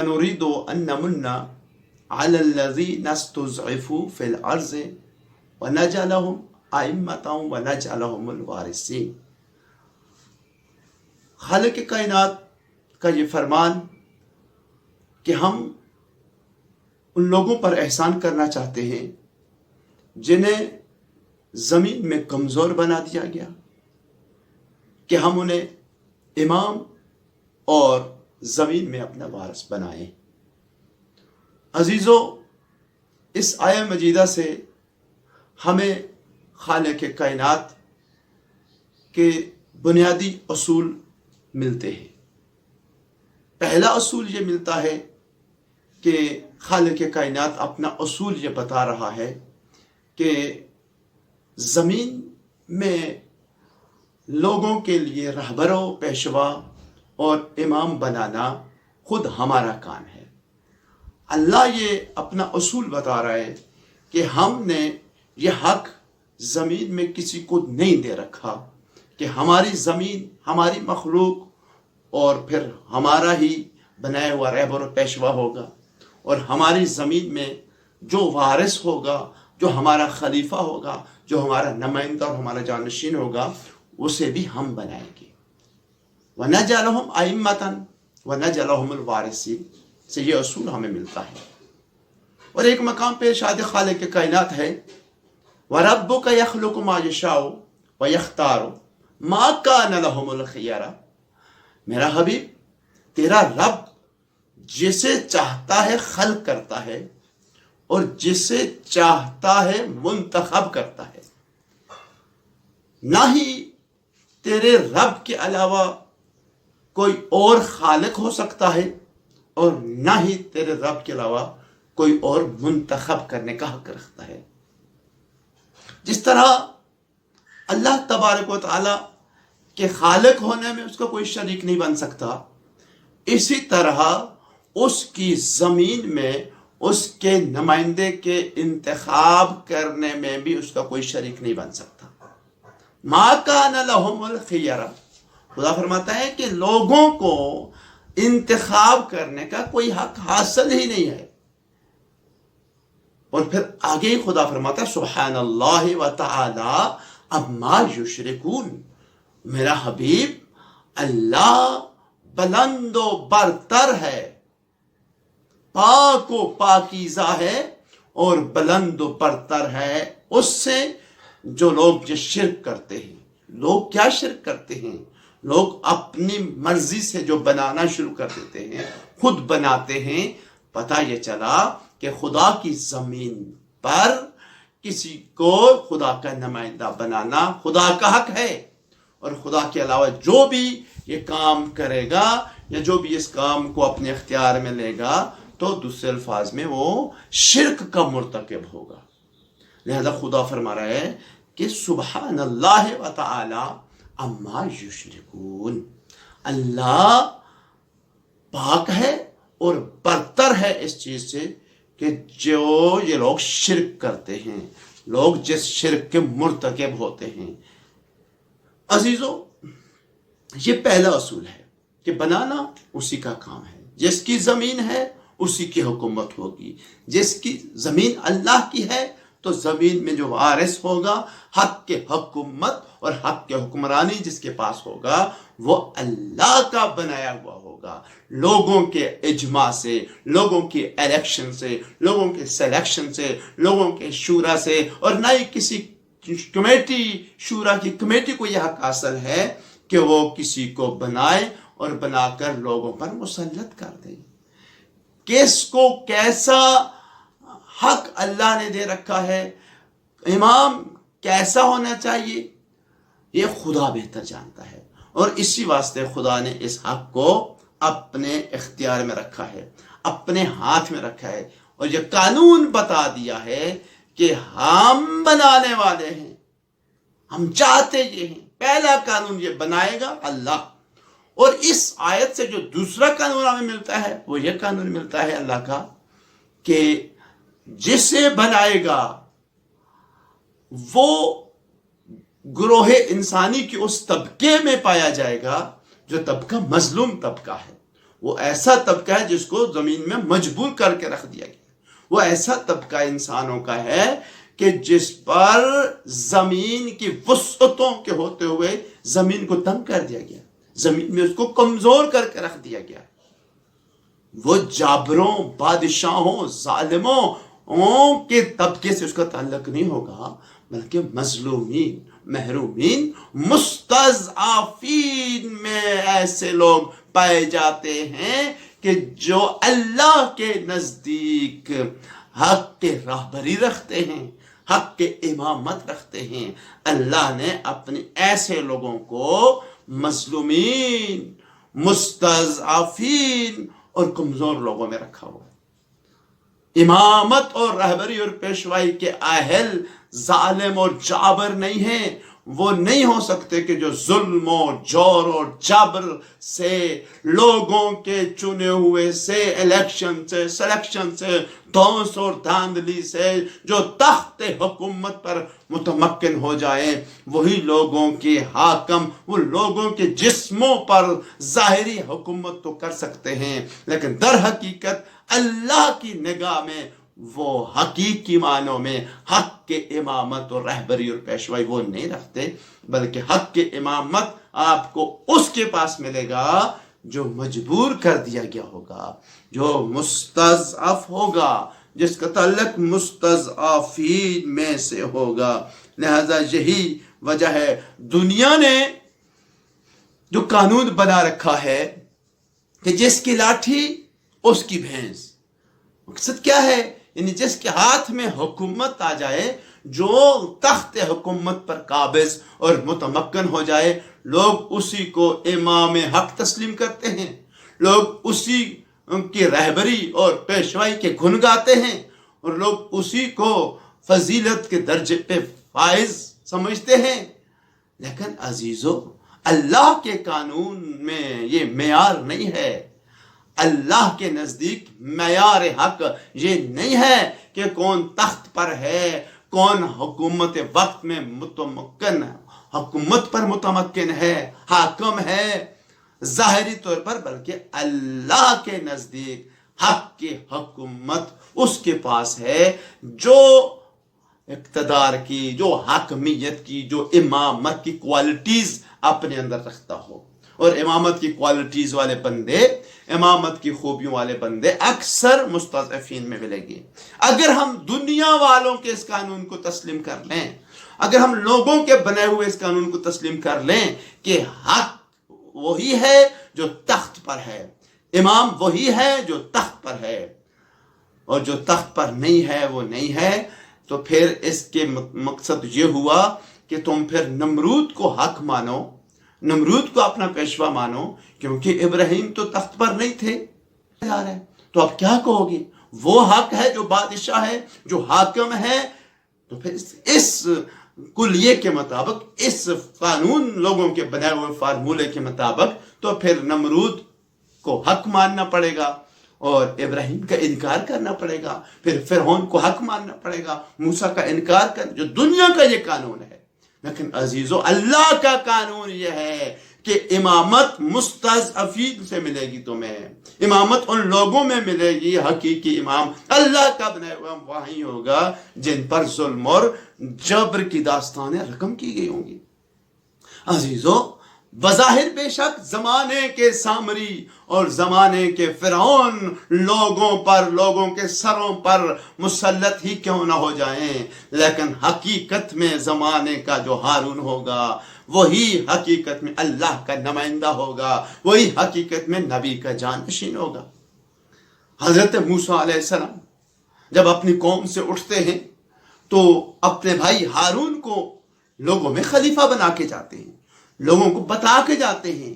نريد أن نمن على الذين استضعفوا في الأرض ونجعلهم أئمة ونجعلهم الوارثين۔ خالق کائنات کا یہ فرمان کہ ہم ان لوگوں پر احسان کرنا چاہتے ہیں جنہیں زمین میں کمزور بنا دیا گیا، کہ ہم انہیں امام اور زمین میں اپنا وارث بنائیں۔ عزیزو، اس آیہ مجیدہ سے ہمیں خالق کائنات کے بنیادی اصول ملتے ہیں۔ پہلا اصول یہ ملتا ہے کہ خالق کائنات اپنا اصول یہ بتا رہا ہے کہ زمین میں لوگوں کے لیے رہبر و پیشوا اور امام بنانا خود ہمارا کام ہے۔ اللہ یہ اپنا اصول بتا رہا ہے کہ ہم نے یہ حق زمین میں کسی کو نہیں دے رکھا کہ ہماری زمین، ہماری مخلوق اور پھر ہمارا ہی بنایا ہوا رہبر و پیشوا ہوگا، اور ہماری زمین میں جو وارث ہوگا، جو ہمارا خلیفہ ہوگا، جو ہمارا نمائندہ اور ہمارا جانشین ہوگا، اسے بھی ہم بنائیں گے۔ وَنَجْعَلَهُمْ أَئِمَّةً وَنَجْعَلَهُمُ الْوَارِثِينَ سے یہ اصول ہمیں ملتا ہے۔ اور ایک مقام پہ ارشاد خالق کائنات ہے وَرَبُّكَ يَخْلُقُ مَا يَشَاءُ وَيَخْتَارُ مَا كَانَ لَهُمُ الْخِيَرَةُ۔ میرا حبیب، تیرا رب جسے چاہتا ہے خلق کرتا ہے اور جسے چاہتا ہے منتخب کرتا ہے۔ نہ ہی تیرے رب کے علاوہ کوئی اور خالق ہو سکتا ہے، اور نہ ہی تیرے رب کے علاوہ کوئی اور منتخب کرنے کا حق رکھتا ہے۔ جس طرح اللہ تبارک و تعالی کے خالق ہونے میں اس کا کوئی شریک نہیں بن سکتا، اسی طرح اس کی زمین میں اس کے نمائندے کے انتخاب کرنے میں بھی اس کا کوئی شریک نہیں بن سکتا۔ ما کان لہم الخیرہ، خدا فرماتا ہے کہ لوگوں کو انتخاب کرنے کا کوئی حق حاصل ہی نہیں ہے۔ اور پھر آگے ہی خدا فرماتا ہے سبحان اللہ و تعالی عما یشرکون۔ میرا حبیب، اللہ بلند و برتر ہے، پاک و پاکیزہ ہے، اور بلند و برتر ہے اس سے جو لوگ یہ شرک کرتے ہیں۔ لوگ کیا شرک کرتے ہیں؟ لوگ اپنی مرضی سے جو بنانا شروع کر دیتے ہیں، خود بناتے ہیں۔ پتہ یہ چلا کہ خدا کی زمین پر کسی کو خدا کا نمائندہ بنانا خدا کا حق ہے، اور خدا کے علاوہ جو بھی یہ کام کرے گا یا جو بھی اس کام کو اپنے اختیار میں لے گا تو دوسرے الفاظ میں وہ شرک کا مرتکب ہوگا۔ لہذا خدا فرما رہا ہے کہ سبحان اللہ و تعالی عما یشرکون، اللہ پاک ہے اور برتر ہے اس چیز سے کہ جو یہ لوگ شرک کرتے ہیں، لوگ جس شرک کے مرتکب ہوتے ہیں۔ عزیزو، یہ پہلا اصول ہے کہ بنانا اسی کا کام ہے۔ جس کی زمین ہے اسی کی حکومت ہوگی۔ جس کی زمین اللہ کی ہے تو زمین میں جو وارث ہوگا، حق کے حکومت اور حق کے حکمرانی جس کے پاس ہوگا، وہ اللہ کا بنایا ہوا ہوگا۔ لوگوں کے اجماع سے، لوگوں کی الیکشن سے، لوگوں کے سلیکشن سے، لوگوں کے شورا سے، اور نہ ہی کسی کمیٹی، شورا کی کمیٹی کو یہ حق حاصل ہے کہ وہ کسی کو بنائے اور بنا کر لوگوں پر مسلط کر دے۔ کس کو کیسا حق اللہ نے دے رکھا ہے، امام کیسا ہونا چاہیے، یہ خدا بہتر جانتا ہے، اور اسی واسطے خدا نے اس حق کو اپنے اختیار میں رکھا ہے، اپنے ہاتھ میں رکھا ہے، اور یہ قانون بتا دیا ہے کہ ہم بنانے والے ہیں، ہم چاہتے یہ ہیں۔ پہلا قانون یہ بنائے گا اللہ، اور اس آیت سے جو دوسرا قانون ہمیں ملتا ہے وہ یہ قانون ملتا ہے اللہ کا کہ جسے بنائے گا وہ گروہ انسانی کے اس طبقے میں پایا جائے گا جو طبقہ مظلوم طبقہ ہے، وہ ایسا طبقہ ہے جس کو زمین میں مجبور کر کے رکھ دیا گیا. وہ ایسا طبقہ انسانوں کا ہے کہ جس پر زمین کی وسعتوں کے ہوتے ہوئے زمین کو تنگ کر دیا گیا, زمین میں اس کو کمزور کر کے رکھ دیا گیا. وہ جابروں, بادشاہوں, ظالموں کے طبقے سے اس کا تعلق نہیں ہوگا, بلکہ مظلومین, محرومین, مستضعفین میں ایسے لوگ پائے جاتے ہیں کہ جو اللہ کے نزدیک حق کے راہبری رکھتے ہیں, حق کے امامت رکھتے ہیں. اللہ نے اپنے ایسے لوگوں کو مظلومین, مستضعفین اور کمزور لوگوں میں رکھا ہوا. امامت اور رہبری اور پیشوائی کے اہل ظالم اور جابر نہیں ہیں. وہ نہیں ہو سکتے کہ جو ظلم و جور اور جبر سے, لوگوں کے چنے ہوئے سے, الیکشن سے, سلیکشن سے, دھونس اور دھاندلی سے جو تخت حکومت پر متمکن ہو جائیں, وہی لوگوں کے حاکم, وہ لوگوں کے جسموں پر ظاہری حکومت تو کر سکتے ہیں, لیکن در حقیقت اللہ کی نگاہ میں وہ حقیقی معنوں میں حق کے امامت اور رہبری اور پیشوائی وہ نہیں رکھتے, بلکہ حق کے امامت آپ کو اس کے پاس ملے گا جو مجبور کر دیا گیا ہوگا, جو مستضعف ہوگا, جس کا تعلق مستضعفین میں سے ہوگا. لہذا یہی وجہ ہے دنیا نے جو قانون بنا رکھا ہے کہ جس کی لاٹھی اس کی بھینس. مقصد کیا ہے؟ یعنی جس کے ہاتھ میں حکومت آ جائے, جو تخت حکومت پر قابض اور متمکن ہو جائے, لوگ اسی کو امام حق تسلیم کرتے ہیں, لوگ اسی کی رہبری اور پیشوائی کے گن گاتے ہیں, اور لوگ اسی کو فضیلت کے درجے پہ فائز سمجھتے ہیں. لیکن عزیزو, اللہ کے قانون میں یہ معیار نہیں ہے. اللہ کے نزدیک معیار حق یہ نہیں ہے کہ کون تخت پر ہے, کون حکومت وقت میں متمکن, حکومت پر متمکن ہے, حاکم ہے ظاہری طور پر, بلکہ اللہ کے نزدیک حق کی حکومت اس کے پاس ہے جو اقتدار کی, جو حاکمیت کی, جو امامت کی کوالٹیز اپنے اندر رکھتا ہو. اور امامت کی کوالٹیز والے بندے, امامت کی خوبیوں والے بندے اکثر مستضعفین میں ملیں گے. اگر ہم دنیا والوں کے اس قانون کو تسلیم کر لیں, اگر ہم لوگوں کے بنائے ہوئے اس قانون کو تسلیم کر لیں کہ حق وہی ہے جو تخت پر ہے, امام وہی ہے جو تخت پر ہے, اور جو تخت پر نہیں ہے وہ نہیں ہے, تو پھر اس کے مقصد یہ ہوا کہ تم پھر نمرود کو حق مانو, نمرود کو اپنا پیشوا مانو, کیونکہ ابراہیم تو تخت پر نہیں تھے. تو اب کیا کہو گے؟ وہ حق ہے جو بادشاہ ہے, جو حاکم ہے. تو پھر اس کلیے کے مطابق, اس قانون لوگوں کے بنائے ہوئے فارمولے کے مطابق, تو پھر نمرود کو حق ماننا پڑے گا اور ابراہیم کا انکار کرنا پڑے گا. پھر فرعون کو حق ماننا پڑے گا, موسیٰ کا انکار کرنا, جو دنیا کا یہ قانون ہے. لیکن عزیزو, اللہ کا قانون یہ ہے کہ امامت مستضعفین سے ملے گی تمہیں, امامت ان لوگوں میں ملے گی. حقیقی امام اللہ کا بنایا ہوا وہی ہوگا جن پر ظلم اور جبر کی داستانیں رقم کی گئی ہوں گی. عزیزو, بظاہر بے شک زمانے کے سامری اور زمانے کے فرعون لوگوں پر, لوگوں کے سروں پر مسلط ہی کیوں نہ ہو جائیں, لیکن حقیقت میں زمانے کا جو ہارون ہوگا وہی حقیقت میں اللہ کا نمائندہ ہوگا, وہی حقیقت میں نبی کا جانشین ہوگا. حضرت موسیٰ علیہ السلام جب اپنی قوم سے اٹھتے ہیں تو اپنے بھائی ہارون کو لوگوں میں خلیفہ بنا کے جاتے ہیں, لوگوں کو بتا کے جاتے ہیں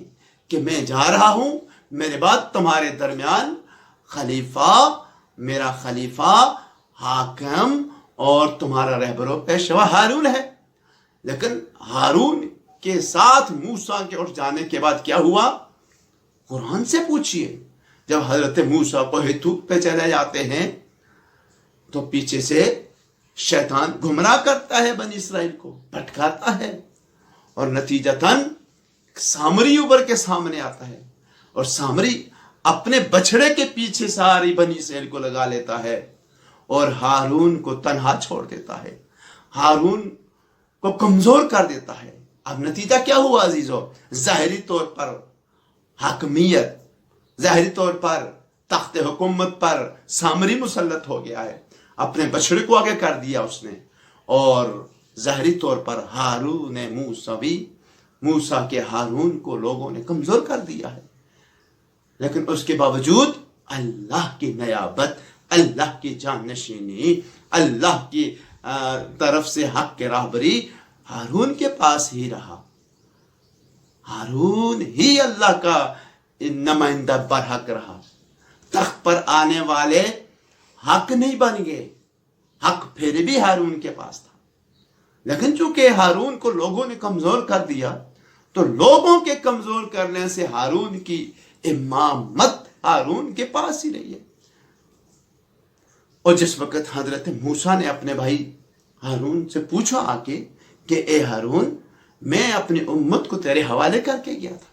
کہ میں جا رہا ہوں, میرے بعد تمہارے درمیان خلیفہ, میرا خلیفہ, حاکم اور تمہارا رہبر و پیشوا ہارون ہے. لیکن ہارون کے ساتھ موسیٰ کے اٹھ جانے کے بعد کیا ہوا؟ قرآن سے پوچھئے. جب حضرت موسیٰ کوہ طور پہ چلے جاتے ہیں تو پیچھے سے شیطان گمراہ کرتا ہے بنی اسرائیل کو, بھٹکاتا ہے, اور نتیجتاً سامری اوپر کے سامنے آتا ہے. اور سامری اپنے بچڑے کے پیچھے ساری بنی اسرائیل کو لگا لیتا ہے اور ہارون کو تنہا چھوڑ دیتا ہے، ہارون کو کمزور کر دیتا ہے۔ اب نتیجہ کیا ہوا عزیزو؟ ظاہری طور پر حاکمیت، ظاہری طور پر تخت حکومت پر سامری مسلط ہو گیا ہے، اپنے بچڑے کو آگے کر دیا اس نے، اور ظاہری طور پر ہارون موسوی، موسیٰ کے ہارون کو لوگوں نے کمزور کر دیا ہے۔ لیکن اس کے باوجود اللہ کی نیابت، اللہ کی جانشینی، اللہ کی طرف سے حق کے راہبری ہارون کے پاس ہی رہا۔ ہارون ہی اللہ کا نمائندہ برحق رہا۔ تخت پر آنے والے حق نہیں بن گئے، حق پھر بھی ہارون کے پاس تھا، لیکن چونکہ ہارون کو لوگوں نے کمزور کر دیا تو لوگوں کے کمزور کرنے سے ہارون کی امامت ہارون کے پاس ہی رہی ہے۔ اور جس وقت حضرت موسیٰ نے اپنے بھائی ہارون سے پوچھا آ کے کہ اے ہارون، میں اپنی امت کو تیرے حوالے کر کے گیا تھا،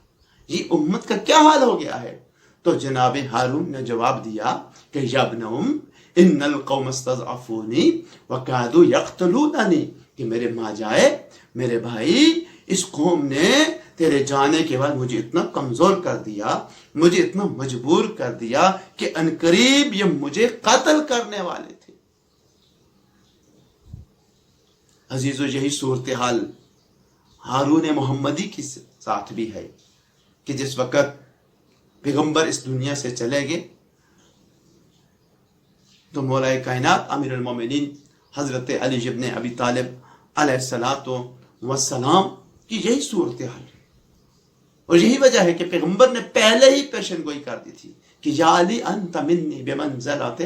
یہ امت کا کیا حال ہو گیا ہے؟ تو جناب ہارون نے جواب دیا کہ یا ابن ام ان القوم استضعفونی وکادوا یقتلوننی، کہ میرے ماں جائے، میرے بھائی، اس قوم نے تیرے جانے کے بعد مجھے اتنا کمزور کر دیا، مجھے اتنا مجبور کر دیا کہ انقریب یہ مجھے قتل کرنے والے تھے۔ عزیزو، یہی صورتحال ہارون محمدی کے ساتھ بھی ہے کہ جس وقت پیغمبر اس دنیا سے چلے گئے تو مولا کائنات امیر المومنین حضرت علی ابن ابی طالب علیہ السلام کی یہی صورتحال ہے، اور یہی وجہ ہے کہ پیغمبر نے پہلے ہی پیشن گوئی کر دی تھی کہ یا علی انت منی بمنزلت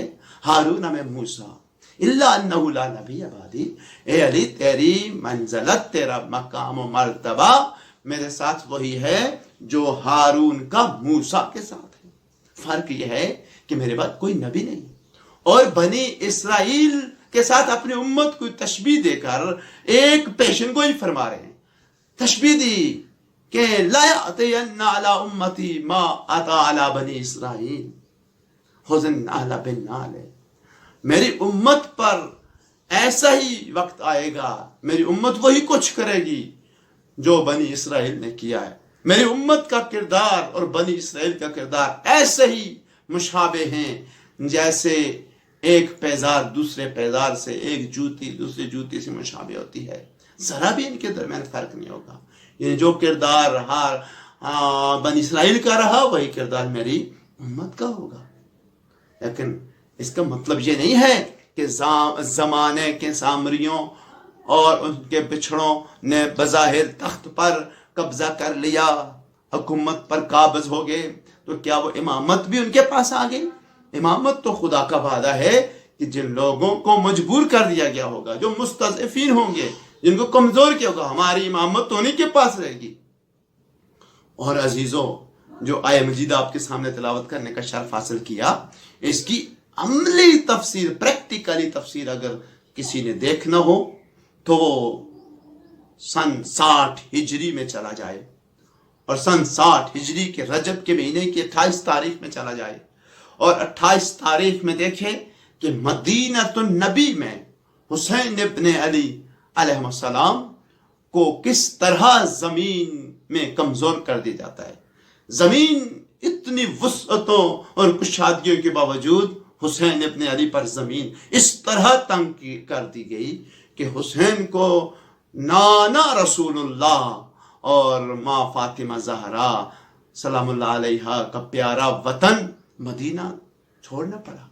ہارون من موسیٰ الا انہ لا نبی بعدی، اے علی تیری منزلت، تیرا مقام و مرتبہ میرے ساتھ وہی ہے جو ہارون کا موسیٰ کے ساتھ ہے۔ فرق یہ ہے کہ میرے بعد کوئی نبی نہیں، اور بنی اسرائیل کے ساتھ اپنی امت کو تشبیہ دے کر ایک پیشن گوئی فرما رہے ہیں، تشبیہ دی کہ لا یأتین علی امتی ما اتی علی بنی اسرائیل حزن اہل بالنال، میری امت پر ایسا ہی وقت آئے گا، میری امت وہی کچھ کرے گی جو بنی اسرائیل نے کیا ہے۔ میری امت کا کردار اور بنی اسرائیل کا کردار ایسے ہی مشابہ ہیں جیسے ایک پیزار دوسرے پیزار سے، ایک جوتی دوسری جوتی سے مشابہ ہوتی ہے، ذرا بھی ان کے درمیان فرق نہیں ہوگا۔ یعنی جو کردار رہا بنی اسرائیل کا رہا، وہی کردار میری امت کا ہوگا۔ لیکن اس کا مطلب یہ نہیں ہے کہ زمانے کے سامریوں اور ان کے بچھڑوں نے بظاہر تخت پر قبضہ کر لیا، حکومت پر قابض ہو گئے، تو کیا وہ امامت بھی ان کے پاس آ گئی؟ امامت تو خدا کا وعدہ ہے کہ جن لوگوں کو مجبور کر دیا گیا ہوگا، جو مستضعفین ہوں گے، جن کو کمزور کیا ہوگا، ہماری امامت تو انہیں کے پاس رہے گی۔ اور عزیزوں، جو آیہ مجید آپ کے سامنے تلاوت کرنے کا شرف حاصل کیا، اس کی عملی تفسیر، پریکٹیکلی تفسیر اگر کسی نے دیکھنا ہو تو وہ سن 60 ہجری میں چلا جائے، اور سن 60 ہجری کے رجب کے مہینے کی 28 تاریخ میں چلا جائے، اور 28 تاریخ میں دیکھے کہ مدینہ النبی میں حسین ابن علی علیہ السلام کو کس طرح زمین میں کمزور کر دیا جاتا ہے۔ زمین اتنی وسعتوں اور کشادگیوں کے باوجود حسین ابن علی پر زمین اس طرح تنگ کر دی گئی کہ حسین کو نانا رسول اللہ اور ماں فاطمہ زہرا سلام اللہ علیہا کا پیارا وطن مدینہ چھوڑنا پڑا۔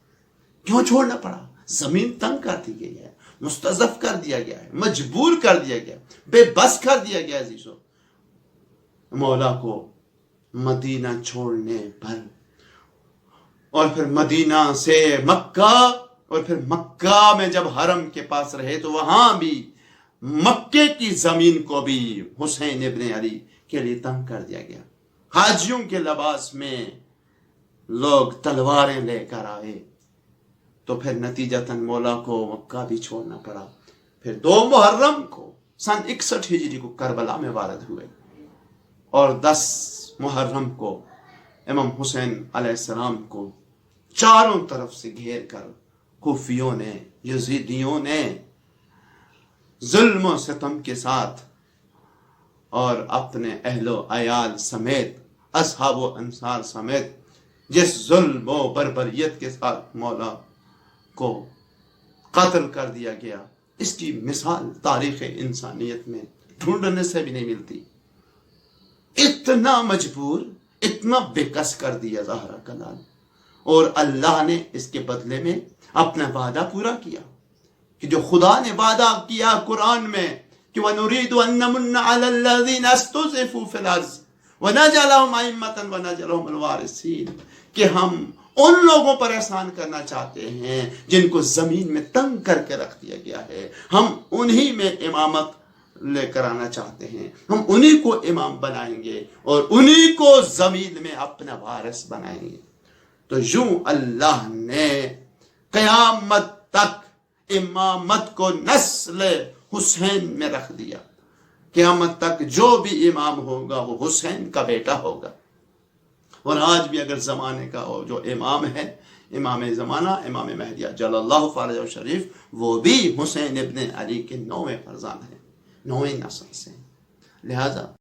کیوں چھوڑنا پڑا؟ زمین تنگ کر دی گئی ہے، مستضعف کر دیا گیا ہے، مجبور کر دیا گیا، بے بس کر دیا گیا عزیزو مولا کو مدینہ چھوڑنے پر۔ اور پھر مدینہ سے مکہ، اور پھر مکہ میں جب حرم کے پاس رہے تو وہاں بھی مکے کی زمین کو بھی حسین ابن علی کے لیے تنگ کر دیا گیا۔ حاجیوں کے لباس میں لوگ تلواریں لے کر آئے، تو پھر نتیجتاً مولا کو مکہ بھی چھوڑنا پڑا۔ پھر 2 محرم کو سن 61 ہجری کو کربلا میں وارد ہوئے، اور 10 محرم کو امام حسین علیہ السلام کو چاروں طرف سے گھیر کر کوفیوں نے، یزیدیوں نے ظلم و ستم کے ساتھ اور اپنے اہل و عیال سمیت، اصحاب و انصار سمیت جس ظلم و بربریت کے ساتھ مولا کو قتل کر دیا گیا، اس کی مثال تاریخ انسانیت میں ڈھونڈنے سے بھی نہیں ملتی. اتنا مجبور، اتنا بےکس کر دیا زہرا کا لال، اور اللہ نے اس کے بدلے میں اپنا وعدہ پورا کیا کہ جو خدا نے وعدہ کیا قرآن میں کہ وَنُرِيدُ أَن نَّمُنَّ عَلَى الَّذِينَ اسْتُضْعِفُوا فِي الْأَرْضِ وَنَجْعَلَهُمْ أَئِمَّةً وَنَجْعَلَهُمُ الْوَارِثِينَ، کہ ہم ان لوگوں پر احسان کرنا چاہتے ہیں جن کو زمین میں تنگ کر کے رکھ دیا گیا ہے، ہم انہی میں امامت لے کر آنا چاہتے ہیں، ہم انہی کو امام بنائیں گے اور انہی کو زمین میں اپنا وارث بنائیں گے. تو یوں اللہ نے قیامت تک امامت کو نسل حسین میں رکھ دیا. قیامت تک جو بھی امام ہوگا وہ حسین کا بیٹا ہوگا. اور آج بھی اگر زمانے کا جو امام ہے، امام زمانہ، امام مہدی جل اللہ فرجہ شریف، وہ بھی حسین ابن علی کے 9ویں فرزند ہیں، 9ویں نسل سے. لہذا